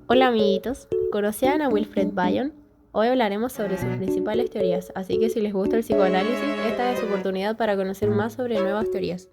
Hola amiguitos, ¿conocían a Wilfred Bion? Hoy hablaremos sobre sus principales teorías, así que si les gusta el psicoanálisis, esta es su oportunidad para conocer más sobre nuevas teorías.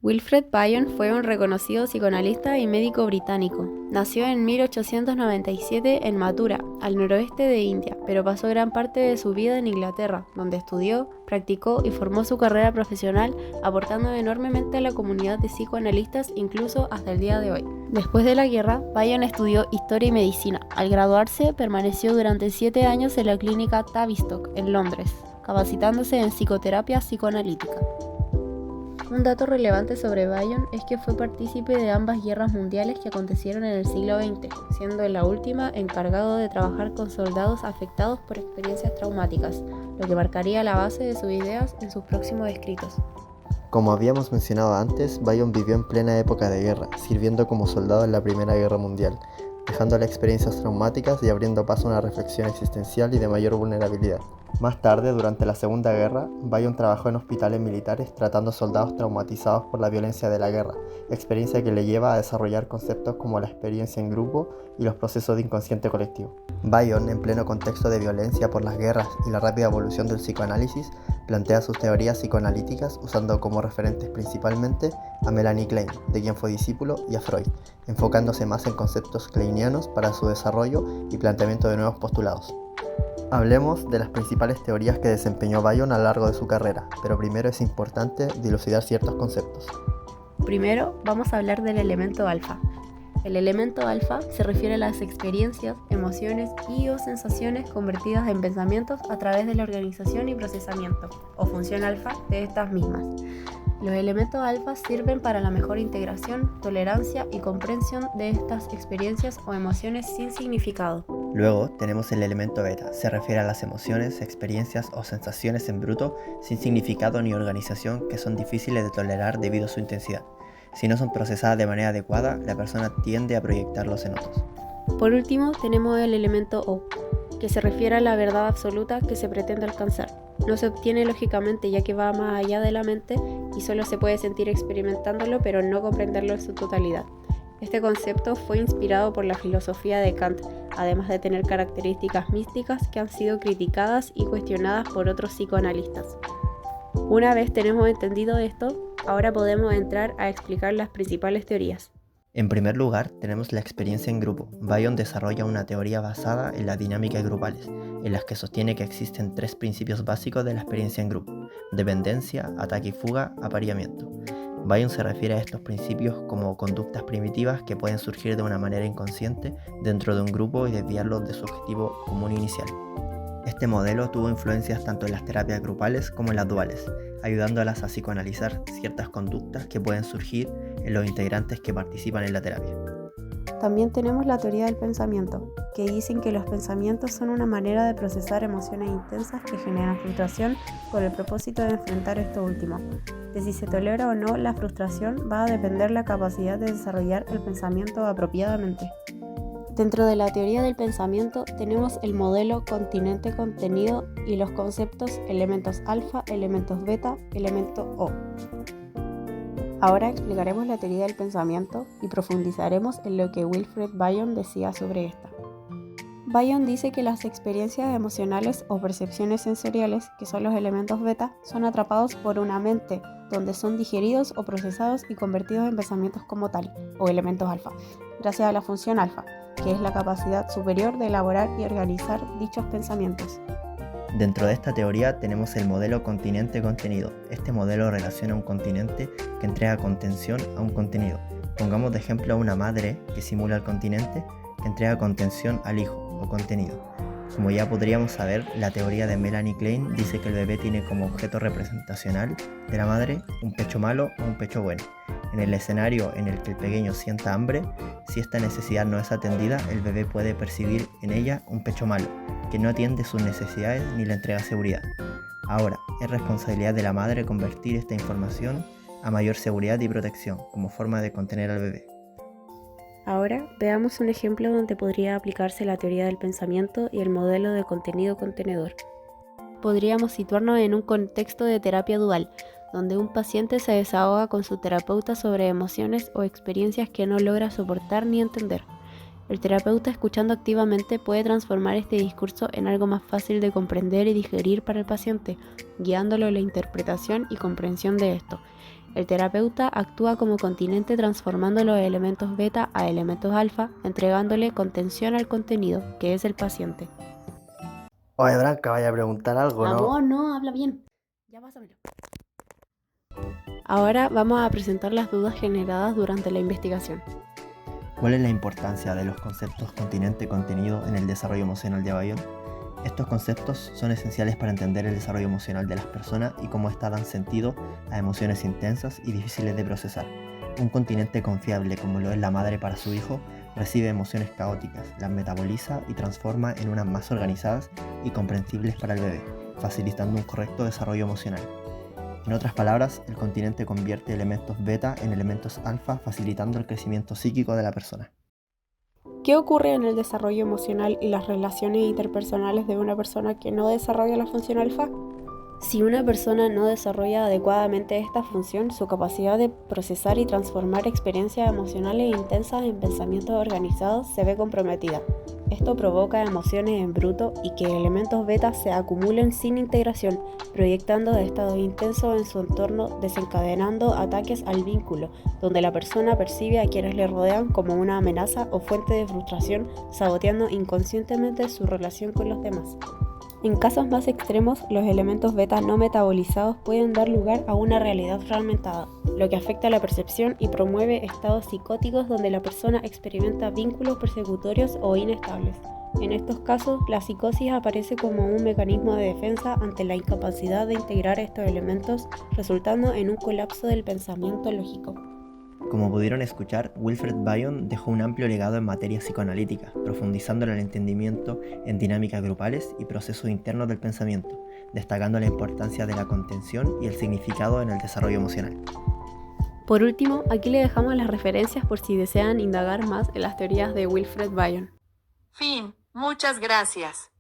Wilfred Bion fue un reconocido psicoanalista y médico británico. Nació en 1897 en Mathura, al noroeste de India, pero pasó gran parte de su vida en Inglaterra, donde estudió, practicó y formó su carrera profesional, aportando enormemente a la comunidad de psicoanalistas incluso hasta el día de hoy. Después de la guerra, Bion estudió historia y medicina. Al graduarse, permaneció durante 7 años en la clínica Tavistock, en Londres, capacitándose en psicoterapia psicoanalítica. Un dato relevante sobre Bion es que fue partícipe de ambas guerras mundiales que acontecieron en el siglo XX, siendo en la última encargado de trabajar con soldados afectados por experiencias traumáticas, lo que marcaría la base de sus ideas en sus próximos escritos. Como habíamos mencionado antes, Bion vivió en plena época de guerra, sirviendo como soldado en la Primera Guerra Mundial, dejándole experiencias traumáticas y abriendo paso a una reflexión existencial y de mayor vulnerabilidad. Más tarde, durante la Segunda Guerra, Bion trabajó en hospitales militares tratando soldados traumatizados por la violencia de la guerra, experiencia que le lleva a desarrollar conceptos como la experiencia en grupo y los procesos de inconsciente colectivo. Bion, en pleno contexto de violencia por las guerras y la rápida evolución del psicoanálisis, plantea sus teorías psicoanalíticas usando como referentes principalmente a Melanie Klein, de quien fue discípulo, y a Freud, enfocándose más en conceptos kleinianos para su desarrollo y planteamiento de nuevos postulados. Hablemos de las principales teorías que desempeñó Bion a lo largo de su carrera, pero primero es importante dilucidar ciertos conceptos. Primero, vamos a hablar del elemento alfa. El elemento alfa se refiere a las experiencias, emociones y o sensaciones convertidas en pensamientos a través de la organización y procesamiento, o función alfa, de estas mismas. Los elementos alfa sirven para la mejor integración, tolerancia y comprensión de estas experiencias o emociones sin significado. Luego tenemos el elemento beta, se refiere a las emociones, experiencias o sensaciones en bruto sin significado ni organización que son difíciles de tolerar debido a su intensidad. Si no son procesadas de manera adecuada, la persona tiende a proyectarlos en otros. Por último, tenemos el elemento O, que se refiere a la verdad absoluta que se pretende alcanzar. No se obtiene lógicamente ya que va más allá de la mente y solo se puede sentir experimentándolo pero no comprenderlo en su totalidad. Este concepto fue inspirado por la filosofía de Kant, además de tener características místicas que han sido criticadas y cuestionadas por otros psicoanalistas. Una vez tenemos entendido esto, ahora podemos entrar a explicar las principales teorías. En primer lugar, tenemos la experiencia en grupo. Bion desarrolla una teoría basada en las dinámicas grupales, en las que sostiene que existen 3 principios básicos de la experiencia en grupo: dependencia, ataque y fuga, apareamiento. Bion se refiere a estos principios como conductas primitivas que pueden surgir de una manera inconsciente dentro de un grupo y desviarlos de su objetivo común inicial. Este modelo tuvo influencias tanto en las terapias grupales como en las duales, ayudándolas a psicoanalizar ciertas conductas que pueden surgir en los integrantes que participan en la terapia. También tenemos la teoría del pensamiento, que dicen que los pensamientos son una manera de procesar emociones intensas que generan frustración con el propósito de enfrentar esto último. De si se tolera o no la frustración va a depender la capacidad de desarrollar el pensamiento apropiadamente. Dentro de la teoría del pensamiento tenemos el modelo continente-contenido y los conceptos elementos alfa, elementos beta, elemento O. Ahora explicaremos la teoría del pensamiento y profundizaremos en lo que Wilfred Bion decía sobre esta. Bion dice que las experiencias emocionales o percepciones sensoriales, que son los elementos beta, son atrapados por una mente, donde son digeridos o procesados y convertidos en pensamientos como tal, o elementos alfa, gracias a la función alfa, que es la capacidad superior de elaborar y organizar dichos pensamientos. Dentro de esta teoría tenemos el modelo continente-contenido. Este modelo relaciona un continente que entrega contención a un contenido. Pongamos de ejemplo a una madre que simula el continente que entrega contención al hijo o contenido. Como ya podríamos saber, la teoría de Melanie Klein dice que el bebé tiene como objeto representacional de la madre un pecho malo o un pecho bueno. En el escenario en el que el pequeño sienta hambre, si esta necesidad no es atendida, el bebé puede percibir en ella un pecho malo, que no atiende sus necesidades ni le entrega seguridad. Ahora, es responsabilidad de la madre convertir esta información a mayor seguridad y protección, como forma de contener al bebé. Ahora veamos un ejemplo donde podría aplicarse la teoría del pensamiento y el modelo de contenido-contenedor. Podríamos situarnos en un contexto de terapia dual, donde un paciente se desahoga con su terapeuta sobre emociones o experiencias que no logra soportar ni entender. El terapeuta, escuchando activamente, puede transformar este discurso en algo más fácil de comprender y digerir para el paciente, guiándolo en la interpretación y comprensión de esto. El terapeuta actúa como continente, transformando los elementos beta a elementos alfa, entregándole contención al contenido, que es el paciente. Oye, Branca, vaya a preguntar algo, ¿no? Amor, no, habla bien. Ya pásamelo. Ahora vamos a presentar las dudas generadas durante la investigación. ¿Cuál es la importancia de los conceptos continente-contenido en el desarrollo emocional de Bayon? Estos conceptos son esenciales para entender el desarrollo emocional de las personas y cómo éstas dan sentido a emociones intensas y difíciles de procesar. Un continente confiable, como lo es la madre para su hijo, recibe emociones caóticas, las metaboliza y transforma en unas más organizadas y comprensibles para el bebé, facilitando un correcto desarrollo emocional. En otras palabras, el continente convierte elementos beta en elementos alfa, facilitando el crecimiento psíquico de la persona. ¿Qué ocurre en el desarrollo emocional y las relaciones interpersonales de una persona que no desarrolla la función alfa? Si una persona no desarrolla adecuadamente esta función, su capacidad de procesar y transformar experiencias emocionales intensas en pensamientos organizados se ve comprometida. Esto provoca emociones en bruto y que elementos beta se acumulen sin integración, proyectando estados intensos en su entorno, desencadenando ataques al vínculo, donde la persona percibe a quienes le rodean como una amenaza o fuente de frustración, saboteando inconscientemente su relación con los demás. En casos más extremos, los elementos beta no metabolizados pueden dar lugar a una realidad fragmentada, lo que afecta la percepción y promueve estados psicóticos donde la persona experimenta vínculos persecutorios o inestables. En estos casos, la psicosis aparece como un mecanismo de defensa ante la incapacidad de integrar estos elementos, resultando en un colapso del pensamiento lógico. Como pudieron escuchar, Wilfred Bion dejó un amplio legado en materia psicoanalítica, profundizando en el entendimiento en dinámicas grupales y procesos internos del pensamiento, destacando la importancia de la contención y el significado en el desarrollo emocional. Por último, aquí le dejamos las referencias por si desean indagar más en las teorías de Wilfred Bion. Fin. Muchas gracias.